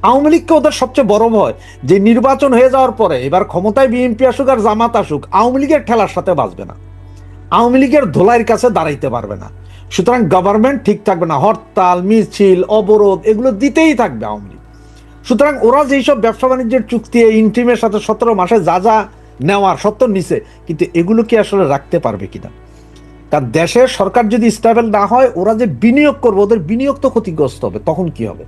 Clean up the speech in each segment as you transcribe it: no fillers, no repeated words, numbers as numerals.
আওয়ামী লীগকে ওদের সবচেয়ে বড় ভয় যে নির্বাচন হয়ে যাওয়ার পরে এবার ক্ষমতায় বিএনপি আসুক আর জামাত আসুক, আওয়ামী লীগের ঠেলার সাথে বাঁচবে না, আওয়ামী লীগের ধোলাইয়ের কাছে দাঁড়াইতে পারবে না। সুতরাং গভর্নমেন্ট ঠিক থাকবে না, হরতাল মিছিল অবরোধ এগুলো দিতেই থাকবে আওয়ামী লীগ। সুতরাং ওরা যেই সব ব্যবসা বাণিজ্যের চুক্তি ইন্টিমের সাথে 17 মাসে যা যা নেওয়ার সত্য নিছে, কিন্তু এগুলো কি আসলে রাখতে পারবে কিনা? কারণ দেশের সরকার যদি স্টেবল না হয়, ওরা যে বিনিয়োগ করবে ওদের বিনিয়োগ তো ক্ষতিগ্রস্ত হবে, তখন কি হবে?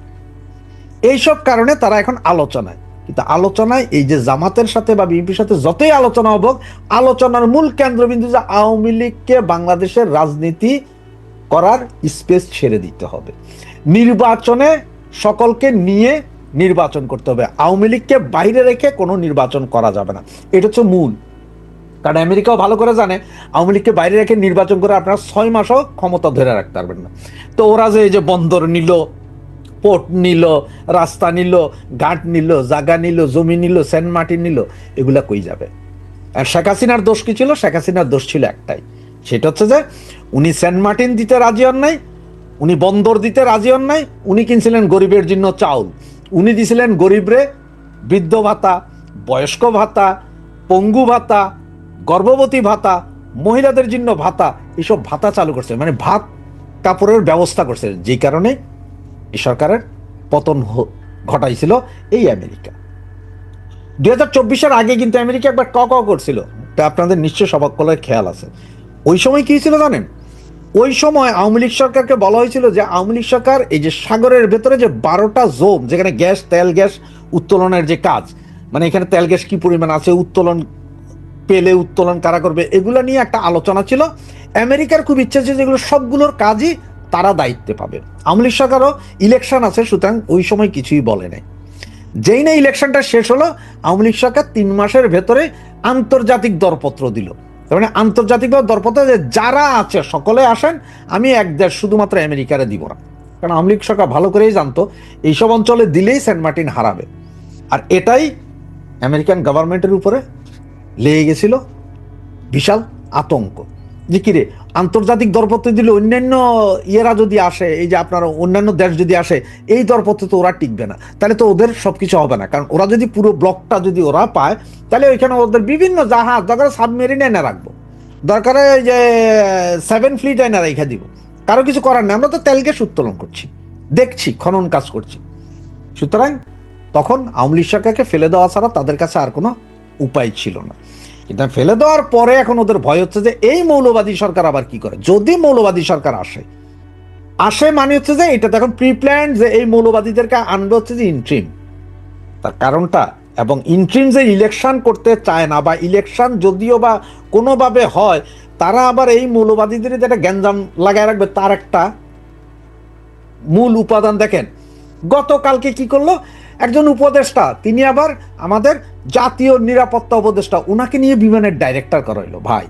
এইসব কারণে তারা এখন আলোচনায়। কিন্তু আলোচনায় এই যে জামাতের সাথে বা বিএনপির সাথে যতই আলোচনা হবে, আলোচনার মূল কেন্দ্রবিন্দু যে আওয়ামী লীগকে বাংলাদেশের রাজনীতি করার স্পেস ছেড়ে দিতে হবে, নির্বাচনে সকলকে নিয়ে নির্বাচন করতে হবে, আওয়ামী লীগকে বাইরে রেখে কোনো নির্বাচন করা যাবে না। এটা হচ্ছে মূল। কারণ আমেরিকাও ভালো করে জানে আওয়ামী লীগকে বাইরে রেখে নির্বাচন করে আপনারা 6 মাসও ক্ষমতা ধরে রাখতে পারবেন না। তো ওরা যে এই যে বন্দর নিল, পোর্ট নিল, রাস্তা নিল, ঘাট নিল, জায়গা নিল, জমি নিল, সেন্ট মার্টিন নিল, এগুলা কই যাবে? আর শেখ হাসিনার দোষ কি ছিল? শেখ হাসিনার দোষ ছিল একটাই, সেটা হচ্ছে যে উনি সেন্ট মার্টিন দিতে রাজি হন নাই, উনি বন্দর দিতে রাজি হন নাই, উনি কিনছিলেন গরিবের জন্য চাউল, উনি দিছিলেন গরিবরে বৃদ্ধ ভাতা, বয়স্ক ভাতা, পঙ্গু ভাতা, গর্ভবতী ভাতা, মহিলাদের জন্য ভাতা, এসব ভাতা চালু করছে, মানে ভাত কাপড়ের ব্যবস্থা করছে, যে কারণে এই সরকারের পতন ঘটাইছিল এই আমেরিকা। 2024-এর আগে কিন্তু আমেরিকা একবার ক করছিল, তা আপনাদের নিশ্চয় সবাই খেয়াল আছে। ওই সময় কি ছিল জানেন? ওই সময় আওয়ামী লীগ সরকারকে বলা হয়েছিল যে আওয়ামী লীগ সরকার এই যে সাগরের ভেতরে যে 12টা জোন, যেখানে গ্যাস তেল গ্যাস উত্তোলনের যে কাজ, মানে এখানে তেল গ্যাস কি পরিমাণ আছে, উত্তোলন পেলে উত্তোলন কারা করবে, এগুলো নিয়ে একটা আলোচনা ছিল। আমেরিকার খুব ইচ্ছা ছিল যেগুলো সবগুলোর কাজই তারা দায়িত্বে পাবে। আওয়ামী লীগ সরকারও ইলেকশন আছে, সুতরাং ওই সময় কিছুই বলে নাই। যেই না ইলেকশনটা শেষ হলো, আওয়ামী লীগ সরকার 3 মাসের ভেতরে আন্তর্জাতিক দরপত্র দিল। তার মানে আন্তর্জাতিক দরপত্র যে যারা আছে সকলে আসেন, আমি এক দেশ শুধুমাত্র আমেরিকারে দিব না। কারণ আওয়ামী লীগ সরকার ভালো করেই জানতো এইসব অঞ্চলে দিলেই সেন্ট মার্টিন হারাবে। আর এটাই আমেরিকান গভর্নমেন্টের উপরে লেগে গেছিল বিশাল আতঙ্ক, যে কিরে আন্তর্জাতিক দরপত্র দিলে অন্যান্য ইয়েরা যদি আসে, এই যে আপনার অন্যান্য দেশ যদি আসে, এই দরপত্র তো ওরা টিকবে না, তাহলে তো ওদের সবকিছু হবে না। কারণ ওরা যদি পুরো ব্লকটা যদি ওরা পায়, তাহলে ওইখানে ওদের বিভিন্ন জাহাজ, দরকার সাবমেরিন এনে রাখবো, দরকারে যে 7 ফ্লিট এনে রেখে দিব, কারো কিছু করার নেই, আমরা তো তেল গ্যাস উত্তোলন করছি, দেখছি, খনন কাজ করছি। সুতরাং তখন আওয়ামী লীগ সরকারকে ফেলে দেওয়া ছাড়া তাদের কাছে আর কোনো উপায় ছিল না। কিন্তু ফেলে দেওয়ার পরে এখন ওদের ভয় হচ্ছে যে এই মৌলবাদী সরকার আবার কি করে। যদি মৌলবাদী সরকার আসে মানে হচ্ছে যে এটা এখন প্রি প্ল্যান, যে এই মৌলবাদীদেরকে আনবে হচ্ছে যে ইন্ট্রিম, তার কারণটা। এবং ইন্ট্রিম যে ইলেকশন করতে চায় না, বা ইলেকশন যদিও বা কোনোভাবে হয়, তারা আবার এই মৌলবাদীদের যেটা গ্যাঞ্জাম লাগায় রাখবে, তার একটা মূল উপাদান দেখেন। গতকালকে কি করলো একজন উপদেষ্টা, তিনি আবার আমাদের জাতীয় নিরাপত্তা উপদেষ্টা, উনাকে নিয়ে বিমানের ডাইরেক্টর করাইলো। ভাই,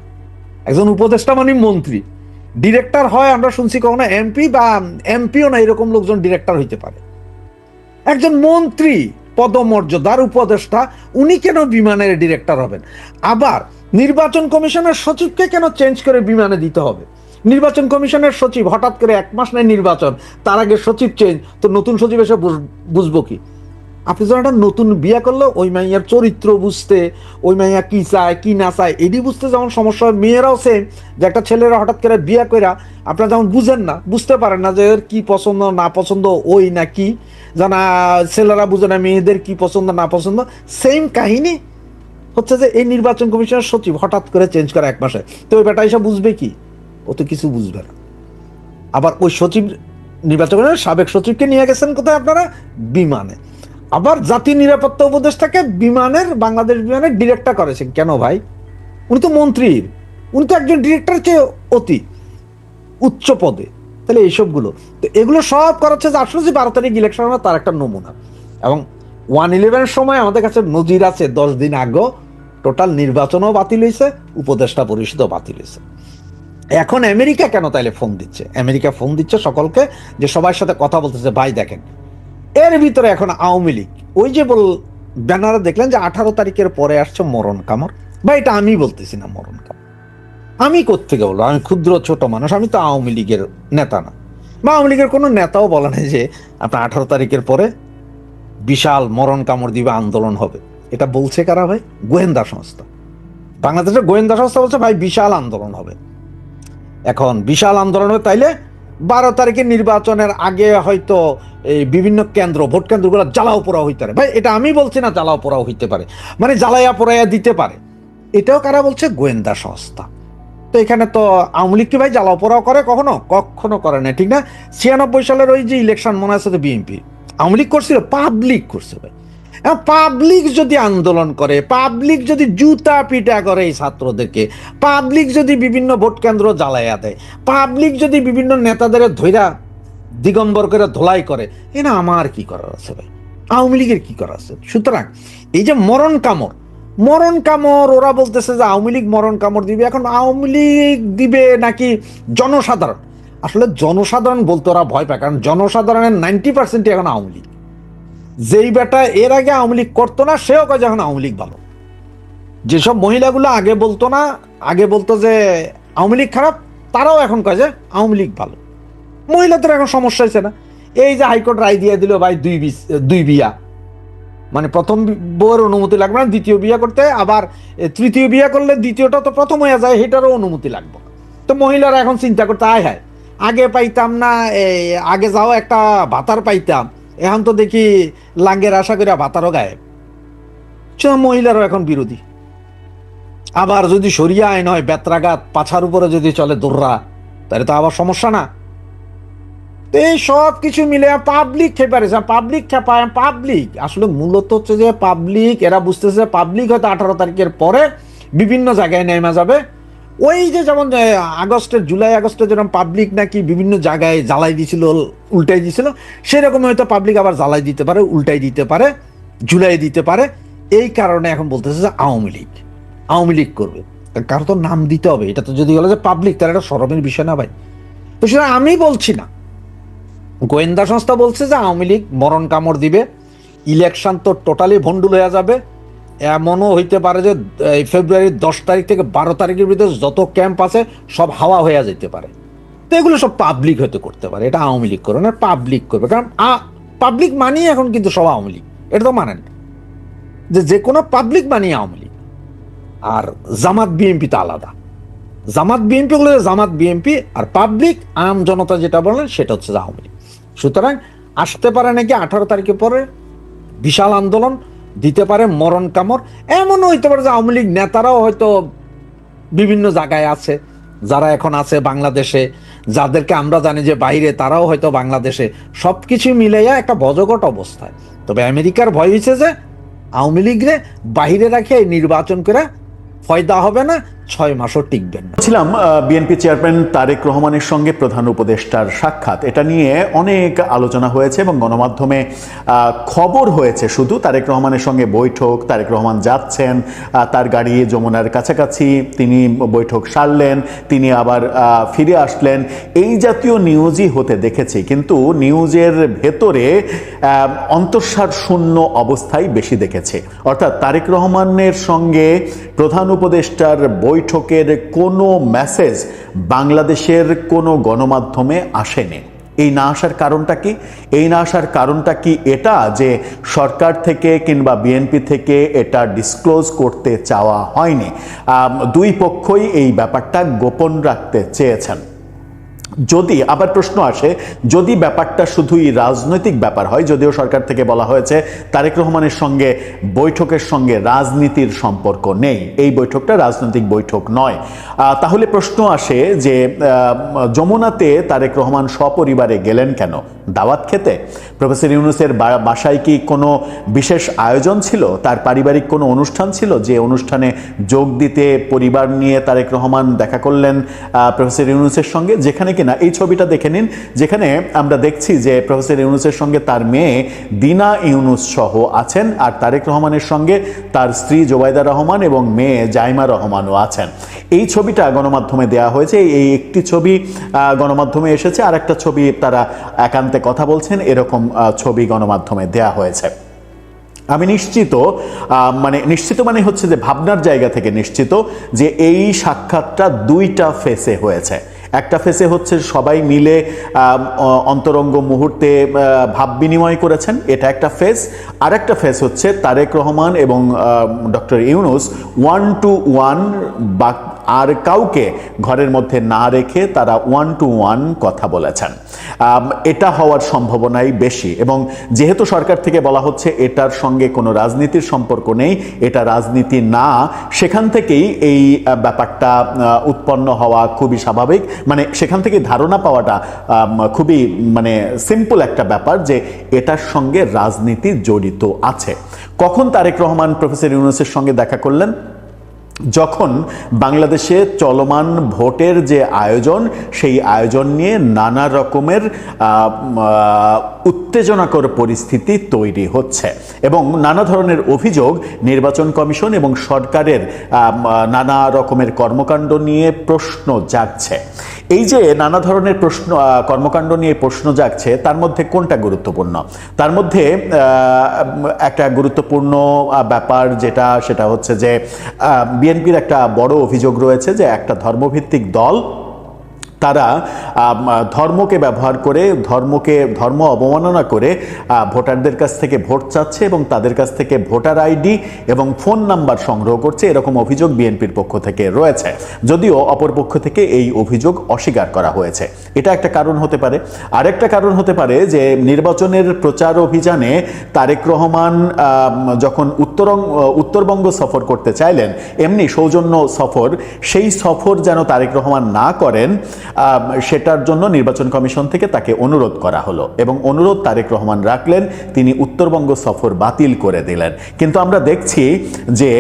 একজন উপদেষ্টা মানে মন্ত্রী, ডিরেক্টর হয় আমরা শুনছি কখনো এমপি, বা এমপিও না এরকম লোকজন ডিরেক্টর হইতে পারে। একজন মন্ত্রী পদমর্যাদার উপদেষ্টা, উনি কেন বিমানের ডিরেক্টর হবেন? আবার নির্বাচন কমিশনের সচিবকে কেন চেঞ্জ করে বিমানে দিতে হবে? নির্বাচন কমিশনের সচিব হঠাৎ করে 1 মাস নেই নির্বাচন, তার আগে সচিব চেঞ্জ, তো নতুন সচিব এসে বুঝবো কি? আপনি যখন একটা নতুন বিয়ে করলো, ওই মাইয়ার চরিত্র বুঝতে, ওই মাইয়া কি চায় কি না চায় এটি বুঝতে যেমন সমস্যা হয়, মেয়েরাও সেম, যে একটা ছেলেরা হঠাৎ করে বিয়ে কইরা আপনারা যেমন বুঝেন না, বুঝতে পারেন না যে এর কি পছন্দ না পছন্দ, ওই না কি জানা, ছেলেরা বুঝে না মেয়েদের কি পছন্দ না পছন্দ। সেম কাহিনী হচ্ছে যে এই নির্বাচন কমিশনের সচিব হঠাৎ করে চেঞ্জ করে 1 মাসে, তো ওই বেটা এসে বুঝবে কি? ও তো কিছু বুঝবে না। আবার ওই সচিব, নির্বাচন কমিশনের সাবেক সচিবকে নিয়ে গেছেন কোথায় আপনারা? বিমানে। আবার জাতীয় নিরাপত্তা উপদেষ্টাকে বিমানের, বাংলাদেশ বিমানের ডিরেক্টর করেছেন কেন ভাই? উনি তো মন্ত্রীর, উনি তো একজন ডিরেক্টর চেয়ে অতি উচ্চ পদে। তাহলে এইসবগুলো, তো এগুলো সব করাচ্ছে যে আসলে যে 12 তারিখ ইলেকশন হবে তার একটা নমুনা। এবং 1/11 সময় আমাদের কাছে নজির আছে, 10 দিন আগেও টোটাল নির্বাচনও বাতিল হয়েছে, উপদেষ্টা পরিষদও বাতিল হয়েছে। এখন আমেরিকা কেন তাইলে ফোন দিচ্ছে? আমেরিকা ফোন দিচ্ছে সকলকে, যে সবার সাথে কথা বলতেছে, ভাই দেখেন এর ভিতরে এখন আওয়ামী লীগ, ওই যে ব্যানারে দেখলেন যে 18 তারিখের পরে আসছে মরণ কামড়। ভাই এটা আমি বলতেছি না মরণ কামড়, আমি কোত্থেকে বলবো? আমি ক্ষুদ্র ছোট মানুষ, আমি তো আওয়ামী লীগের নেতা না, বা আওয়ামী লীগের কোনো নেতাও বলে নাই যে আপনার 18 তারিখের পরে বিশাল মরণ কামড় দিবে, আন্দোলন হবে। এটা বলছে কারা ভাই? গোয়েন্দা সংস্থা। বাংলাদেশের গোয়েন্দা সংস্থা বলছে ভাই বিশাল আন্দোলন হবে। এখন বিশাল আন্দোলন হবে, তাইলে 12 তারিখের নির্বাচনের আগে হয়তো এই বিভিন্ন কেন্দ্র, ভোট কেন্দ্রগুলো জ্বালাও পোড়াও হইতে পারে। ভাই এটা আমি বলছি না, জ্বালাও পোড়াও হইতে পারে, মানে জ্বালাইয়া পোড়াইয়া দিতে পারে। এটাও কারা বলছে? গোয়েন্দা সংস্থা। তো এখানে তো আওয়ামী লীগ কি ভাই জ্বালাও পোড়াও করে? কখনো কখনো করে না, ঠিক না? 96 সালের ওই যে ইলেকশন মনে আছে তো, বিএনপি আওয়ামী লীগ করছিল, পাবলিক করছে ভাই। পাবলিক যদি আন্দোলন করে, পাবলিক যদি জুতা পিটা করে এই ছাত্রদেরকে, পাবলিক যদি বিভিন্ন ভোট কেন্দ্র জ্বালাইয়া দেয়, পাবলিক যদি বিভিন্ন নেতাদের ধৈরা দিগম্বর করে ধোলাই করে, না আমার কি করার আছে ভাই? আওয়ামী লীগের কি করার আছে? সুতরাং এই যে মরণ কামড়, মরণ কামড় ওরা বলতেছে যে আওয়ামী লীগ মরণ কামড় দিবে। এখন আওয়ামী লীগ দিবে নাকি জনসাধারণ? আসলে জনসাধারণ বলতে ওরা ভয় পায়, কারণ জনসাধারণের 90% এখন আওয়ামী লীগ। যেই বেটা এর আগে আওয়ামী লীগ করতো না, সেও কয় যখন আওয়ামী লীগ ভালো। যেসব মহিলাগুলো আগে বলতো না, আগে বলতো যে আওয়ামী লীগ খারাপ, তারাও এখন কয় যে আওয়ামী লীগ ভালো। মহিলাদের এখন সমস্যা হয়েছে না? এই যে হাইকোর্ট রায় দিয়ে দিল ভাই, দুই বিয়া, মানে প্রথম বউয়ের অনুমতি লাগবে না, দ্বিতীয় বিয়া করতে, আবার তৃতীয় বিয়া করলে দ্বিতীয়টা তো প্রথম হয়ে যায়, সেটারও অনুমতি লাগবে। তো মহিলারা এখন চিন্তা করতে, আয় হায় আগে পাইতাম না, আগে যাও একটা ভাতার পাইতাম, এখন তো দেখি লাঙ্গের আশা করে ভাতারও গায়েব। মহিলারও এখন বিরোধী। আবার যদি সরিয়া আইন হয়, বেত্রাঘাত পাছার উপরে যদি চলে দৌড়া, তাহলে তো আবার সমস্যা না? এই সব কিছু মিলে পাবলিক খেপারে, পাবলিক খেপায়। পাবলিক আসলে মূলত হচ্ছে যে পাবলিক, এরা বুঝতেছে পাবলিক হয়তো 18 তারিখের পরে বিভিন্ন জায়গায় নেমে যাবে। ওই যে যেমন জুলাই আগস্টে যেরকম পাবলিক নাকি বিভিন্ন জায়গায় জ্বালাই দিছিল, উল্টাই দিছিল, সেরকম হয়তো পাবলিক আবার জ্বালাই দিতে পারে, উল্টাই দিতে পারে, ঝুলাই দিতে পারে। এই কারণে এখন বলতেছে যে আওয়ামী লীগ করবে। কারো তো নাম দিতে হবে। এটা তো যদি বলে যে পাবলিক, তার একটা শরমের বিষয় না ভাই? তো সেটা আমি বলছি না, গোয়েন্দা সংস্থা বলছে যে আওয়ামী লীগ মরণ কামড় দিবে, ইলেকশন তো টোটালি ভন্ডুল হয়ে যাবে। এমনও হইতে পারে যে ফেব্রুয়ারির 10 তারিখ থেকে 12 তারিখের ভিতরে যত ক্যাম্প আছে সব হাওয়া হয়ে যেতে পারে। তো এগুলো সব পাবলিক হয়তো করতে পারে, এটা আওয়ামী লীগ করবে না, পাবলিক করবে। কারণ পাবলিক মানেই এখন কিন্তু সব আওয়ামী লীগ, এটা তো মানেন যে কোনো পাবলিক মানেই আওয়ামী লীগ। আর জামাত বিএনপি তো আলাদা। জামাত বিএনপি গুলো জামাত বিএনপি, আর পাবলিক আম জনতা যেটা বলেন সেটা হচ্ছে আওয়ামী লীগ। সুতরাং আসতে পারে নাকি 18 তারিখের পরে বিশাল আন্দোলন, দিতে পারে মরণ কামড়। এমনও হইতে পারে যে আওয়ামী লীগ নেতারাও হয়তো বিভিন্ন জায়গায় আছে, যারা এখন আছে বাংলাদেশে, যাদেরকে আমরা জানি যে বাইরে, তারাও হয়তো বাংলাদেশে। সবকিছু মিলাইয়া একটা বজগট অবস্থায়। তবে আমেরিকার ভয় হয়েছে যে আওয়ামী লীগরে বাহিরে রাখে নির্বাচন করে ফয়দা হবে না, 6 মাসও টিকবেন না। ছিলাম বিএনপি চেয়ারম্যান তারেক রহমানের সঙ্গে প্রধান উপদেষ্টার সাক্ষাৎ, এটা নিয়ে অনেক আলোচনা হয়েছে এবং গণমাধ্যমে খবর হয়েছে শুধু তারেক রহমানের সঙ্গে বৈঠক, তারেক রহমান যাচ্ছেন, তার গাড়ি যমুনার কাছাকাছি, তিনি বৈঠক সারলেন, তিনি আবার ফিরে আসলেন, এই জাতীয় নিউজই হতে দেখেছি। কিন্তু নিউজের ভেতরে অন্তঃসার শূন্য অবস্থায় বেশি দেখেছে। অর্থাৎ তারেক রহমানের সঙ্গে প্রধান উপদেষ্টার বৈঠকের কোনো মেসেজ বাংলাদেশের কোনো গণমাধ্যমে আসেনি। এই না আসার কারণটা কি? এই না আসার কারণটা কি এটা যে সরকার থেকে কিংবা বিএনপি থেকে এটা ডিসক্লোজ করতে চাওয়া হয়নি? দুই পক্ষই এই ব্যাপারটা গোপন রাখতে চেয়েছেন। যদি আবার প্রশ্ন আসে, যদি ব্যাপারটা শুধুই রাজনৈতিক ব্যাপার হয়, যদিও সরকার থেকে বলা হয়েছে তারেক রহমানের সঙ্গে বৈঠকের সঙ্গে রাজনীতির সম্পর্ক নেই, এই বৈঠকটা রাজনৈতিক বৈঠক নয়, তাহলে প্রশ্ন আসে যে যমুনাতে তারেক রহমান সপরিবারে গেলেন কেন? দাওয়াত খেতে? প্রফেসর ইউনূসের বাসায় কি কোনো বিশেষ আয়োজন ছিল? তার পারিবারিক কোনো অনুষ্ঠান ছিল যে অনুষ্ঠানে যোগ দিতে পরিবার নিয়ে তারেক রহমান দেখা করলেন প্রফেসর ইউনূসের সঙ্গে? যেখানে কিনা এই ছবিটা দেখে নিন, যেখানে আমরা দেখছি যে প্রফেসর ইউনূসের সঙ্গে তার মেয়ে দিনা ইউনূস সহ আছেন, আর তারেক রহমানের সঙ্গে তার স্ত্রী জোবাইদা রহমান এবং মেয়ে জাইমা রহমানও আছেন। এই ছবিটা গণমাধ্যমে দেয়া হয়েছে। এই একটি ছবি গণমাধ্যমে এসেছে, আর একটা ছবি তারা একান্তে কথা বলছেন, এরকম ছবি গণমাধ্যমে দেয়া হয়েছে। আমি নিশ্চিত মানে হচ্ছে যে ভাবনার জায়গা থেকে নিশ্চিত যে এই সাক্ষাৎটা দুইটা ফেসে হয়েছে। একটা ফেসে হচ্ছে সবাই মিলে অন্তরঙ্গ মুহূর্তে ভাব বিনিময় করেছেন, এটা একটা ফেস। আর একটা ফেস হচ্ছে তারেক রহমান এবং ডক্টর ইউনূস 1-to-1 বা আর কাউকে ঘরের মধ্যে না রেখে তারা 1-to-1 কথা বলেছেন। এটা হওয়ার সম্ভাবনাই বেশি, এবং যেহেতু সরকার থেকে বলা হচ্ছে এটার সঙ্গে কোনো রাজনীতির সম্পর্ক নেই, এটা রাজনীতি না, সেখান থেকেই এই ব্যাপারটা উৎপন্ন হওয়া খুবই স্বাভাবিক। মানে সেখান থেকে ধারণা পাওয়াটা খুবই মানে সিম্পল একটা ব্যাপার যে এটার সঙ্গে রাজনীতি জড়িত আছে। কখন তারেক রহমান প্রফেসর ইউনূসের সঙ্গে দেখা করলেন? যখন বাংলাদেশে চলমান ভোটের যে আয়োজন, সেই আয়োজন নিয়ে নানা রকমের উত্তেজনাকর পরিস্থিতি তৈরি হচ্ছে এবং নানা ধরনের অভিযোগ নির্বাচন কমিশন এবং সরকারের নানা রকমের কর্মকাণ্ড নিয়ে প্রশ্ন জাগছে। এই যে নানা ধরনের কর্মকাণ্ড নিয়ে প্রশ্ন জাগছে, তার মধ্যে কোনটা গুরুত্বপূর্ণ? তার মধ্যে একটা গুরুত্বপূর্ণ ব্যাপার সেটা হচ্ছে যে বিএনপির একটা বড় অভিযোগ রয়েছে যে একটা ধর্মভিত্তিক দল তারা ধর্মকে ব্যবহার করে ধর্ম অবমাননা করে ভোটারদের কাছ থেকে ভোট চাচ্ছে এবং তাদের কাছ থেকে ভোটার আইডি এবং ফোন নাম্বার সংগ্রহ করছে, এরকম অভিযোগ বিএনপির পক্ষ থেকে রয়েছে, যদিও অপর পক্ষ থেকে এই অভিযোগ অস্বীকার করা হয়েছে। এটা একটা কারণ হতে পারে। আরেকটা কারণ হতে পারে যে নির্বাচনের প্রচার অভিযানে তারেক রহমান যখন উত্তরবঙ্গ সফর করতে চাইলেন, এমনি সৌজন্য সফর, সেই সফর যেন তারেক রহমান না করেন, সেটার জন্য নির্বাচন কমিশন থেকে তাকে অনুরোধ করা হলো এবং অনুরোধ তারেক রহমান রাখলেন, তিনি উত্তরবঙ্গ সফর বাতিল করে দিলেন। কিন্তু আমরা দেখছি যে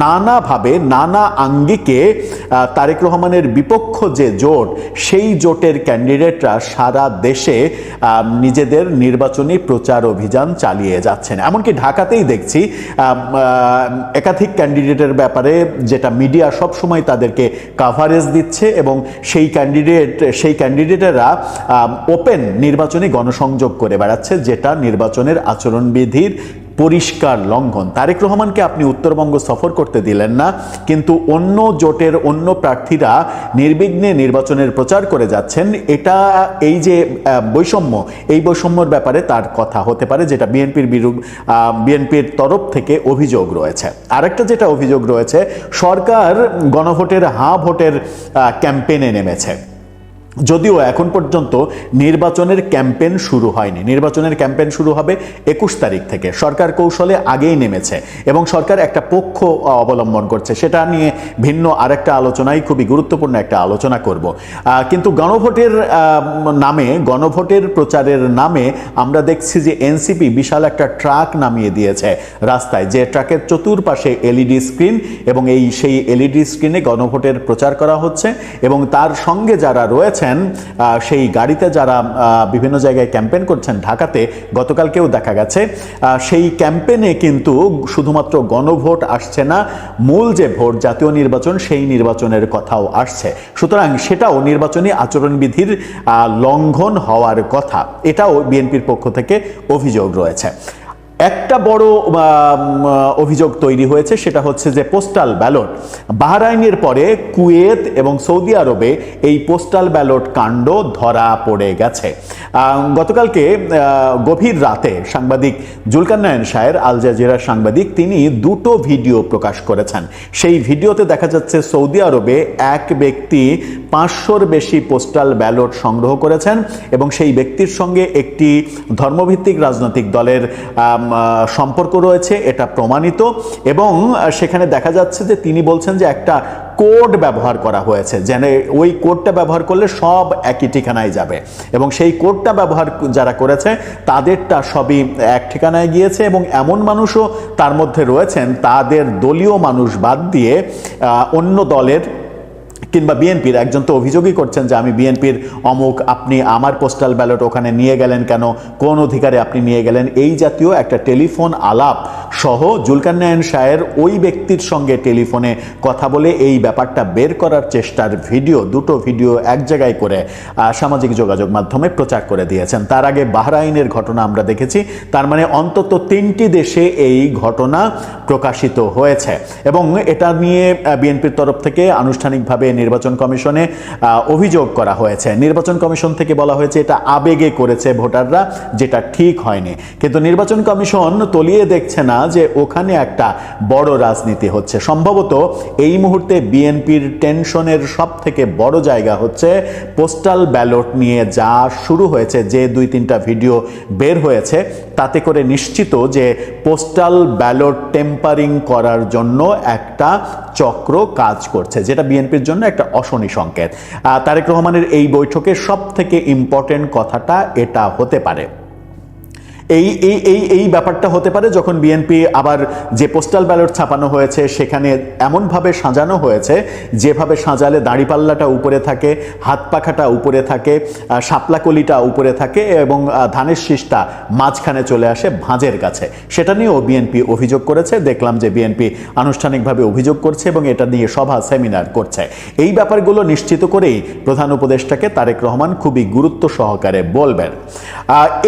নানাভাবে নানা আঙ্গিকে তারেক রহমানের বিপক্ষ যে জোট, সেই জোটের ক্যান্ডিডেটরা সারা দেশে নিজেদের নির্বাচনী প্রচার অভিযান চালিয়ে যাচ্ছেন। এমনকি ঢাকাতেই দেখছি একাধিক ক্যান্ডিডেটের ব্যাপারে যেটা মিডিয়া সবসময় তাদেরকে কাভারেজ দিচ্ছে এবং সেই ক্যান্ডিডেটেরা ওপেন নির্বাচনী গণসংযোগ করে বেড়াচ্ছে, যেটা নির্বাচনের আচরণবিধির পরিষ্কার লঙ্ঘন। তারেক রহমানকে আপনি উত্তরবঙ্গ সফর করতে দিলেন না, কিন্তু অন্য জোটের অন্য প্রার্থীরা নির্বিঘ্নে নির্বাচনের প্রচার করে যাচ্ছেন। এটা এই যে বৈষম্য, এই বৈষম্যর ব্যাপারে তার কথা হতে পারে, যেটা বিএনপির তরফ থেকে অভিযোগ রয়েছে। আরেকটা যেটা অভিযোগ রয়েছে, সরকার গণভোটের ভোটের ক্যাম্পেইনে নেমেছে, যদিও এখন পর্যন্ত নির্বাচনের ক্যাম্পেইন শুরু হয়নি। নির্বাচনের ক্যাম্পেইন শুরু হবে 21 তারিখ থেকে। সরকার কৌশলে আগেই নেমেছে এবং সরকার একটা পক্ষ অবলম্বন করছে, সেটা নিয়ে ভিন্ন আরেকটা আলোচনায় খুবই গুরুত্বপূর্ণ একটা আলোচনা করব। কিন্তু গণভোটের প্রচারের নামে আমরা দেখছি যে এনসিপি বিশাল একটা ট্রাক নামিয়ে দিয়েছে রাস্তায়, যে ট্রাকের চতুর্পাশে এলইডি স্ক্রিন, এবং সেই এলইডি স্ক্রিনে গণভোটের প্রচার করা হচ্ছে এবং তার সঙ্গে যারা রয়েছে সেই গাড়িতে যারা বিভিন্ন জায়গায় ক্যাম্পেইন করছেন, ঢাকাতে গতকালকেও দেখা গেছে, সেই ক্যাম্পেইনে কিন্তু শুধুমাত্র গণভোট আসছে না, মূল যে ভোট জাতীয় নির্বাচন, সেই নির্বাচনের কথাও আসছে। সুতরাং সেটাও নির্বাচনী আচরণবিধির লঙ্ঘন হওয়ার কথা, এটাও বিএনপির পক্ষ থেকে অভিযোগ রয়েছে। একটা বড় অভিযোগ তৈরি হয়েছে, সেটা হচ্ছে যে পোস্টাল ব্যালট। বাহরাইনের পরে কুয়েত এবং সৌদি আরবে এই পোস্টাল ব্যালট কাণ্ড ধরা পড়ে গেছে। গতকালকে গভীর রাতে সাংবাদিক জুলকারনাইন শাহের, আল জাজিরার সাংবাদিক, তিনি দুটো ভিডিও প্রকাশ করেছেন। সেই ভিডিওতে দেখা যাচ্ছে সৌদি আরবে এক ব্যক্তি 500-র বেশি পোস্টাল ব্যালট সংগ্রহ করেছেন এবং সেই ব্যক্তির সঙ্গে একটি ধর্মভিত্তিক রাজনৈতিক দলের সম্পর্ক রয়েছে, এটা প্রমাণিত। এবং সেখানে দেখা যাচ্ছে যে তিনি বলছেন যে একটা কোড ব্যবহার করা হয়েছে, যেন ওই কোডটা ব্যবহার করলে সব একই ঠিকানায় যাবে, এবং সেই কোডটা ব্যবহার যারা করেছে তাদেরটা সবই এক ঠিকানায় গিয়েছে। এবং এমন মানুষও তার মধ্যে রয়েছেন, তাদের দলীয় মানুষ বাদ দিয়ে অন্য দলের কিংবা বিএনপির একজন তো অভিযোগই করছেন যে আমি বিএনপির অমুক, আপনি আমার পোস্টাল ব্যালট ওখানে নিয়ে গেলেন কেন, কোন অধিকারে আপনি নিয়ে গেলেন, এই জাতীয় একটা টেলিফোন আলাপ সহ জুলকারনাইন শাহের ওই ব্যক্তির সঙ্গে টেলিফোনে কথা বলে এই ব্যাপারটা বের করার চেষ্টার ভিডিও, দুটো ভিডিও এক জায়গায় করে সামাজিক যোগাযোগ মাধ্যমে প্রচার করে দিয়েছেন। তার আগে বাহরাইনের ঘটনা আমরা দেখেছি। তার মানে অন্তত 3টি দেশে এই ঘটনা প্রকাশিত হয়েছে এবং এটা নিয়ে বিএনপির তরফ থেকে আনুষ্ঠানিকভাবে নির্বাচন কমিশনে অভিযোগ করা হয়েছে। নির্বাচন কমিশন থেকে বলা হয়েছে এটা আবেগে করেছে ভোটাররা, যেটা ঠিক হয়নি। কিন্তু নির্বাচন কমিশন তলিয়ে দেখছে না যে ওখানে একটা বড় রাজনীতি হচ্ছে। সম্ভবত এই মুহূর্তে বিএনপির টেনশনের সব থেকে বড় জায়গা হচ্ছে পোস্টাল ব্যালট নিয়ে যা শুরু হয়েছে, যে 2-3টা ভিডিও বের হয়েছে, তাতে করে নিশ্চিত যে পোস্টাল ব্যালট টেম্পারিং করার জন্য একটা চক্র কাজ করছে, যেটা বিএনপির জন্য একটা অশনি সংকেত। তারেক রহমানের এই বৈঠকে সব থেকে ইম্পর্টেন্ট কথাটা এটা হতে পারে। এই ব্যাপারটা হতে পারে যখন বিএনপি আবার যে পোস্টাল ব্যালট ছাপানো হয়েছে সেখানে এমনভাবে সাজানো হয়েছে যেভাবে সাজালে দাড়িপাল্লাটা উপরে থাকে, হাত পাখাটা উপরে থাকে, শাপলাকলিটা উপরে থাকে এবং ধানের শীষটা মাঝখানে চলে আসে ভাঁজের কাছে। সেটা নিয়েও বিএনপি অভিযোগ করেছে। দেখলাম যে বিএনপি আনুষ্ঠানিকভাবে অভিযোগ করছে এবং এটা নিয়ে সভা সেমিনার করছে। এই ব্যাপারগুলো নিশ্চিত করেই প্রধান উপদেষ্টাকে তারেক রহমান খুবই গুরুত্ব সহকারে বলবেন।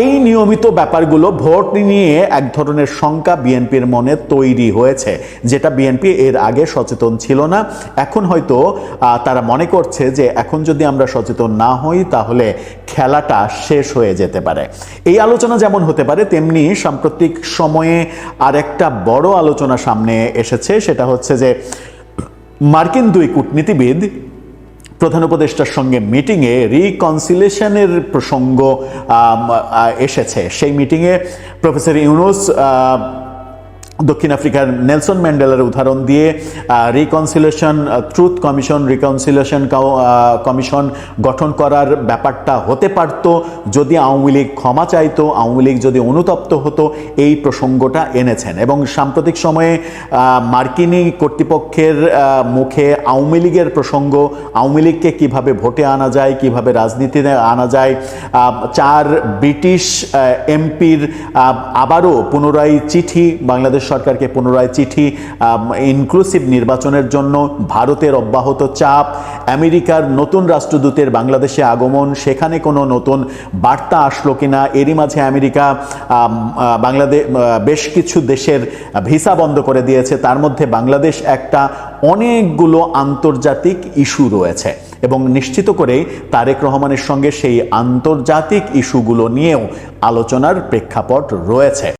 এই নিয়মিত ব্যাপারগুলো ভোট নিয়ে এক ধরনের শঙ্কা বিএনপির মনে তৈরি হয়েছে, যেটা বিএনপি এর আগে সচেতন ছিল না। এখন হয়তো তারা মনে করছে যে এখন যদি আমরা সচেতন না হই তাহলে খেলাটা শেষ হয়ে যেতে পারে। এই আলোচনা যেমন হতে পারে, তেমনি সাম্প্রতিক সময়ে আরেকটা বড় আলোচনা সামনে এসেছে। সেটা হচ্ছে যে মার্কিন 2 কূটনীতিবিদ প্রধান উপদেষ্টার সঙ্গে মিটিংয়ে রিকনসিলিয়েশনের প্রসঙ্গ এসেছে। সেই মিটিংয়ে প্রফেসর ইউনুস দক্ষিণ আফ্রিকার নেলসন ম্যান্ডেলার উদাহরণ দিয়ে reconciliation truth commission, reconciliation commission গঠন করার ব্যাপারটা হতে পারত যদি আওয়ামী লীগ ক্ষমা চাইতো, আওয়ামী লীগ যদি অনুতপ্ত হতো, এই প্রসঙ্গটা এনেছেন। এবং সাম্প্রতিক সময়ে মার্কিনী কর্তৃপক্ষের মুখে আওয়ামী লীগের প্রসঙ্গ, আওয়ামী লীগকে কীভাবে ভোটে আনা যায়, কীভাবে রাজনীতিতে আনা যায়, 4 ব্রিটিশ এমপির আবারও পুনরায় চিঠি, বাংলাদেশ সরকারকে পুনরায় চিঠি ইনক্লুসিভ নির্বাচনের জন্য, ভারতের অব্যাহত চাপ, আমেরিকার নতুন রাষ্ট্রদূতের বাংলাদেশে আগমন, সেখানে কোনো নতুন বার্তা আসলো কিনা, এরই মাঝে আমেরিকা বাংলাদেশ বেশ কিছু দেশের ভিসা বন্ধ করে দিয়েছে, তার মধ্যে বাংলাদেশ একটা, অনেকগুলো আন্তর্জাতিক ইস্যু রয়েছে এবং নিশ্চিত করেই তারেক রহমানের সঙ্গে সেই আন্তর্জাতিক ইস্যুগুলো নিয়েও আলোচনার প্রেক্ষাপট রয়েছে।